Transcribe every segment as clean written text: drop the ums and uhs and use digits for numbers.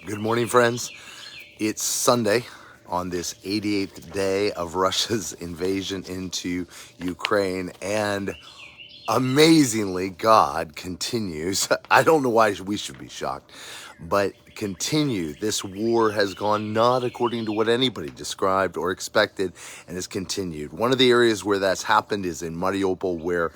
Good morning, friends. It's Sunday on this 88th day of Russia's invasion into Ukraine, and amazingly, God continues. I don't know why we should be shocked, but continue. This war has gone not according to what anybody described or expected, and has continued. One of the areas where that's happened is in Mariupol, where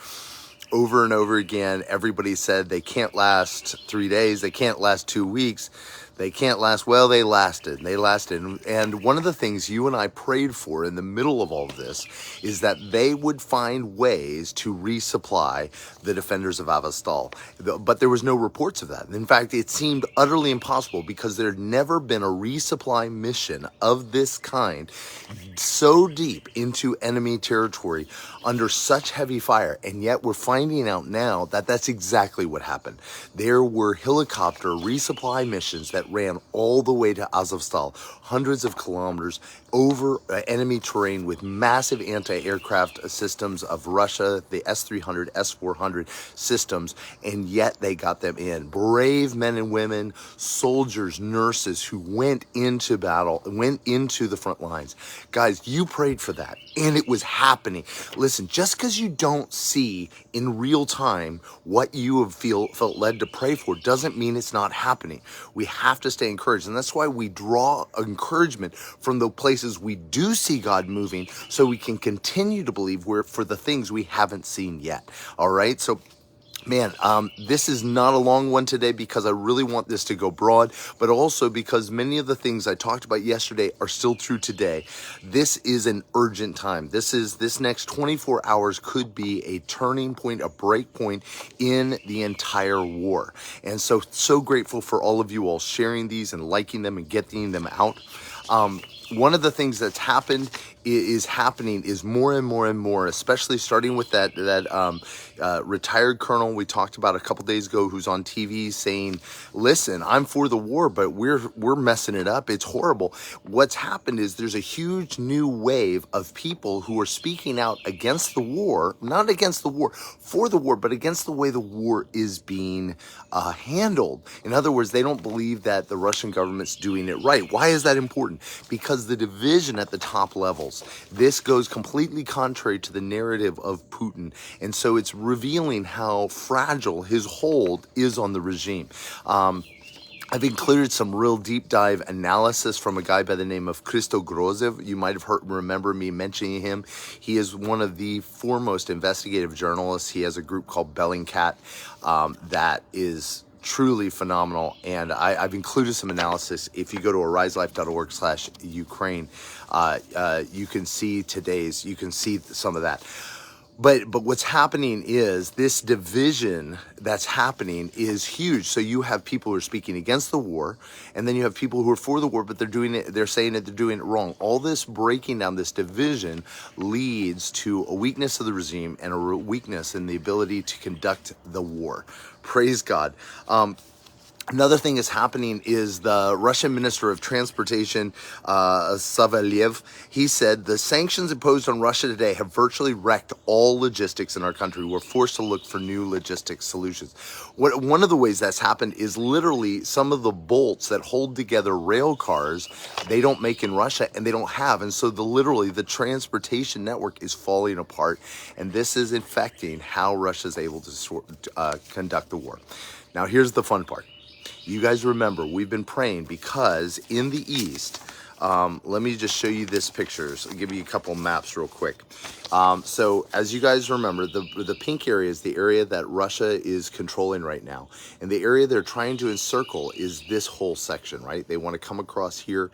over and over again, everybody said they can't last 3 days, they can't last 2 weeks, they can't last. Well, they lasted. And one of the things you and I prayed for in the middle of all of this is that they would find ways to resupply the defenders of Avastal. But there was no reports of that. In fact, it seemed utterly impossible because there had never been a resupply mission of this kind so deep into enemy territory under such heavy fire. And yet we're finding out now that that's exactly what happened. There were helicopter resupply missions that ran all the way to Azovstal, hundreds of kilometers over enemy terrain with massive anti-aircraft systems of Russia, the S-300, S-400 systems, and yet they got them in. Brave men and women, soldiers, nurses who went into battle, went into the front lines. Guys, you prayed for that, and it was happening. Listen, just because you don't see in real time what you have felt led to pray for doesn't mean it's not happening. We have to stay encouraged, and that's why we draw encouragement from the places we do see God moving, so we can continue to believe for the things we haven't seen yet. All right, so man, this is not a long one today because I really want this to go broad, but also because many of the things I talked about yesterday are still true today. This is an urgent time. This next 24 hours could be a turning point, a break point in the entire war. And so grateful for all of you all sharing these and liking them and getting them out. One of the things that's happening is more and more and more, especially starting with that retired colonel we talked about a couple days ago, who's on TV saying, "Listen, I'm for the war, but we're messing it up. It's horrible." What's happened is there's a huge new wave of people who are speaking out against the war, not against the war, for the war, but against the way the war is being handled. In other words, they don't believe that the Russian government's doing it right. Why is that important? Because the division at the top levels, this goes completely contrary to the narrative of Putin. And so it's revealing how fragile his hold is on the regime. I've included some real deep dive analysis from a guy by the name of Christo Grozev. You might have remember me mentioning him. He is one of the foremost investigative journalists. He has a group called Bellingcat that is truly phenomenal, and I've included some analysis. If you go to ariselife.org/Ukraine, you can see some of that. But what's happening is this division that's happening is huge. So you have people who are speaking against the war, and then you have people who are for the war, but they're saying that they're doing it wrong. All this breaking down, this division, leads to a weakness of the regime and a weakness in the ability to conduct the war. Praise God. Another thing that's happening is the Russian Minister of Transportation, Savelyev, he said the sanctions imposed on Russia today have virtually wrecked all logistics in our country. We're forced to look for new logistics solutions. One of the ways that's happened is literally some of the bolts that hold together rail cars, they don't make in Russia, and they don't have. And so literally the transportation network is falling apart, and this is affecting how Russia's able to conduct the war. Now, here's the fun part. You guys remember, we've been praying because in the east, let me just show you this picture. So I'll give you a couple maps real quick. So as you guys remember, the pink area is the area that Russia is controlling right now. And the area they're trying to encircle is this whole section, right? They want to come across here.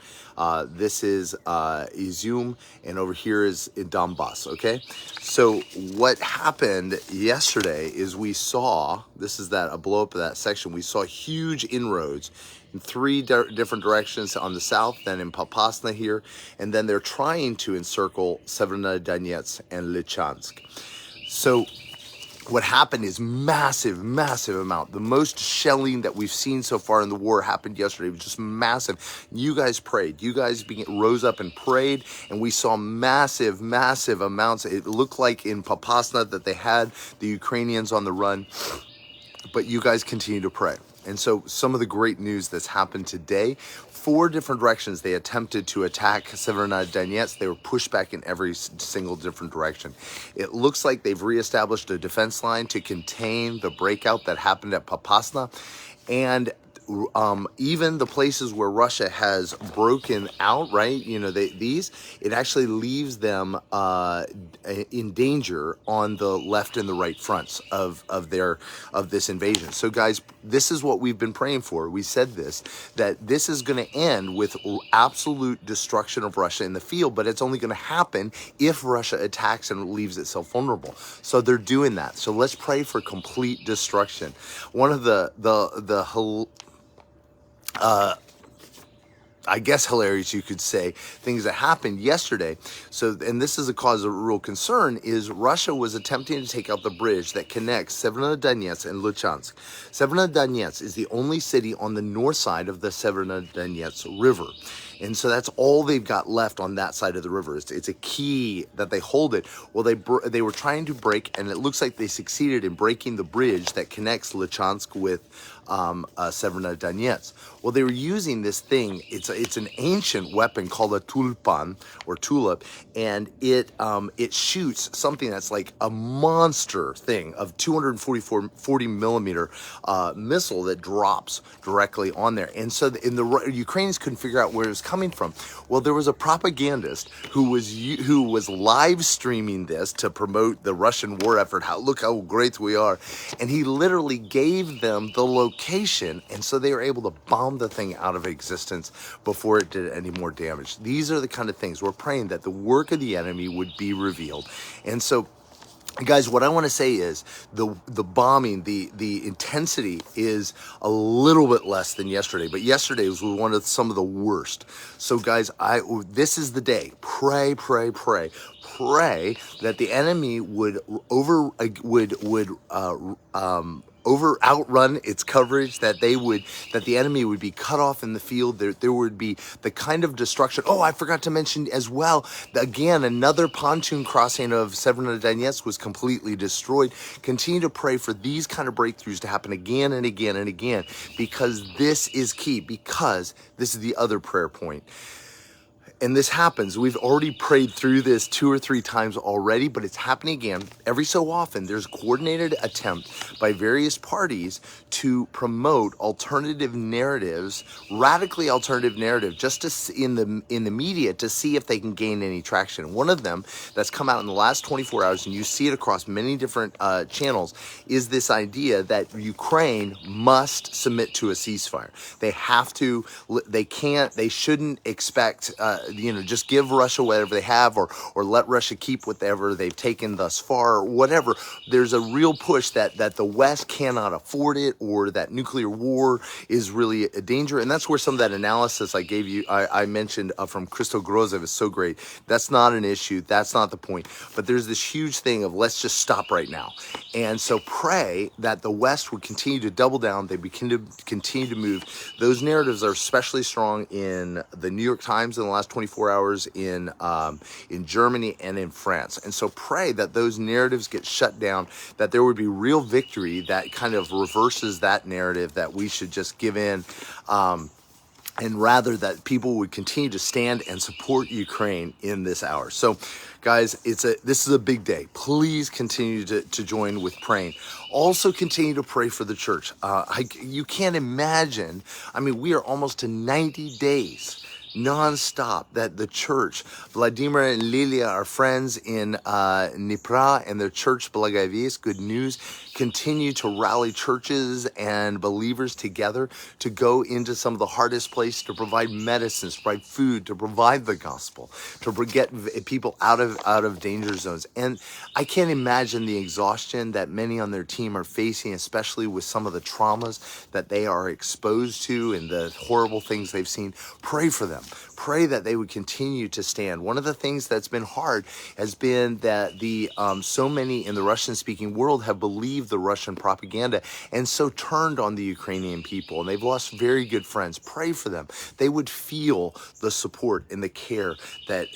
This is Izium, and over here is Donbass, okay? So what happened yesterday is we saw, this is a blow up of that section, we saw huge inroads in three different directions on the south, then in Popasna here, and then they're trying to encircle Severodonetsk and Lysychansk. So what happened is massive amount. The most shelling that we've seen so far in the war happened yesterday. It was just massive. You guys prayed. You guys rose up and prayed, and we saw massive amounts. It looked like in Popasna that they had the Ukrainians on the run, but you guys continue to pray. And so some of the great news that's happened today, 4 different directions they attempted to attack Severodonetsk. They were pushed back in every single different direction. It looks like they've reestablished a defense line to contain the breakout that happened at Popasna. And even the places where Russia has broken out, right? It actually leaves them in danger on the left and the right fronts of this invasion. So, guys, this is what we've been praying for. We said that this is going to end with absolute destruction of Russia in the field, but it's only going to happen if Russia attacks and leaves itself vulnerable. So they're doing that. So let's pray for complete destruction. One of I guess hilarious, you could say, things that happened yesterday. So, and this is a cause of real concern, is Russia was attempting to take out the bridge that connects Severodonetsk and Luchansk. Severodonetsk is the only city on the north side of the Severodonetsk River. And so that's all they've got left on that side of the river. It's a key that they hold it. Well, they were trying to break, and it looks like they succeeded in breaking the bridge that connects Luchansk with Severodonetsk. Well, they were using this thing. It's an ancient weapon called a tulpan or tulip, and it shoots something that's like a monster thing of 40 millimeter missile that drops directly on there. And so the Ukrainians couldn't figure out where it was coming from. Well, there was a propagandist who was live streaming this to promote the Russian war effort. Look how great we are, and he literally gave them the location, and so they were able to bomb the thing out of existence before it did any more damage. These are the kind of things we're praying, that the work of the enemy would be revealed. And so, guys, what I want to say is the bombing, the intensity is a little bit less than yesterday, but yesterday was some of the worst. So, guys, this is the day. Pray that the enemy would outrun its coverage, that the enemy would be cut off in the field. There would be the kind of destruction. Oh, I forgot to mention as well, again, another pontoon crossing of Severodonetsk was completely destroyed. Continue to pray for these kind of breakthroughs to happen again and again and again, because this is key, because this is the other prayer point. And this happens. We've already prayed through this 2 or 3 times already, but it's happening again. Every so often, there's a coordinated attempt by various parties to promote alternative narratives, radically alternative narrative, just in the media, to see if they can gain any traction. One of them that's come out in the last 24 hours, and you see it across many different channels, is this idea that Ukraine must submit to a ceasefire. They have to. They shouldn't expect. Just give Russia whatever they have, or let Russia keep whatever they've taken thus far, or whatever. There's a real push that the West cannot afford it, or that nuclear war is really a danger. And that's where some of that analysis I gave you, I mentioned from Christo Grozev is so great. That's not an issue. That's not the point. But there's this huge thing of let's just stop right now. And so pray that the West would continue to double down. They continue to move. Those narratives are especially strong in the New York Times in the last 24 hours, in Germany and in France. And so pray that those narratives get shut down, that there would be real victory that kind of reverses that narrative that we should just give in, and rather that people would continue to stand and support Ukraine in this hour. So, guys, this is a big day. Please continue to join with praying. Also continue to pray for the church. You can't imagine, we are almost to 90 days non-stop that the church, Vladimir and Lilia, our friends in Dnipro, and their church Благовесть, Good News, continue to rally churches and believers together to go into some of the hardest places, to provide medicines, to provide food, to provide the gospel, to get people out of danger zones. And I can't imagine the exhaustion that many on their team are facing, especially with some of the traumas that they are exposed to and the horrible things they've seen. Pray for them. Pray that they would continue to stand. One of the things that's been hard has been that so many in the Russian-speaking world have believed believe the Russian propaganda and so turned on the Ukrainian people. And they've lost very good friends. Pray for them. They would feel the support and the care that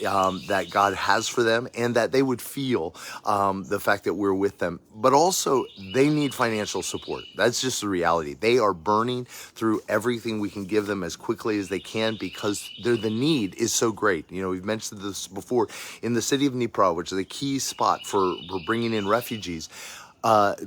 God has for them, and that they would feel the fact that we're with them. But also, they need financial support. That's just the reality. They are burning through everything we can give them as quickly as they can, because the need is so great. You know, we've mentioned this before. In the city of Dnipro, which is a key spot for bringing in refugees,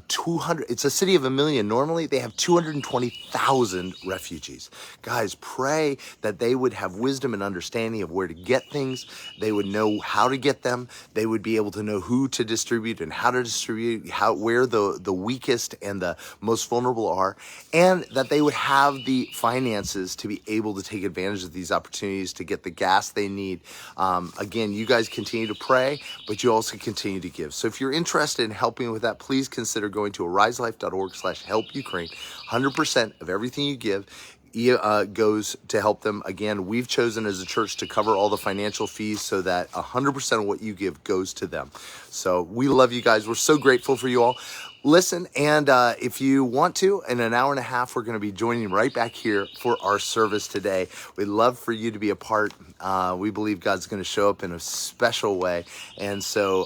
200, it's a city of 1 million. Normally they have 220,000 refugees. Guys, pray that they would have wisdom and understanding of where to get things. They would know how to get them. They would be able to know who to distribute and how to distribute, where the weakest and the most vulnerable are, and that they would have the finances to be able to take advantage of these opportunities to get the gas they need. Again, you guys continue to pray, but you also continue to give. So if you're interested in helping with that, please consider going to ariselife.org/help-Ukraine. 100% of everything you give goes to help them. Again, we've chosen as a church to cover all the financial fees so that 100% of what you give goes to them. So we love you guys. We're so grateful for you all. Listen, and if you want to, in an hour and a half, we're going to be joining right back here for our service today. We'd love for you to be a part. We believe God's going to show up in a special way. And so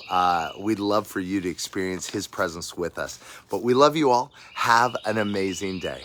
we'd love for you to experience his presence with us. But we love you all. Have an amazing day.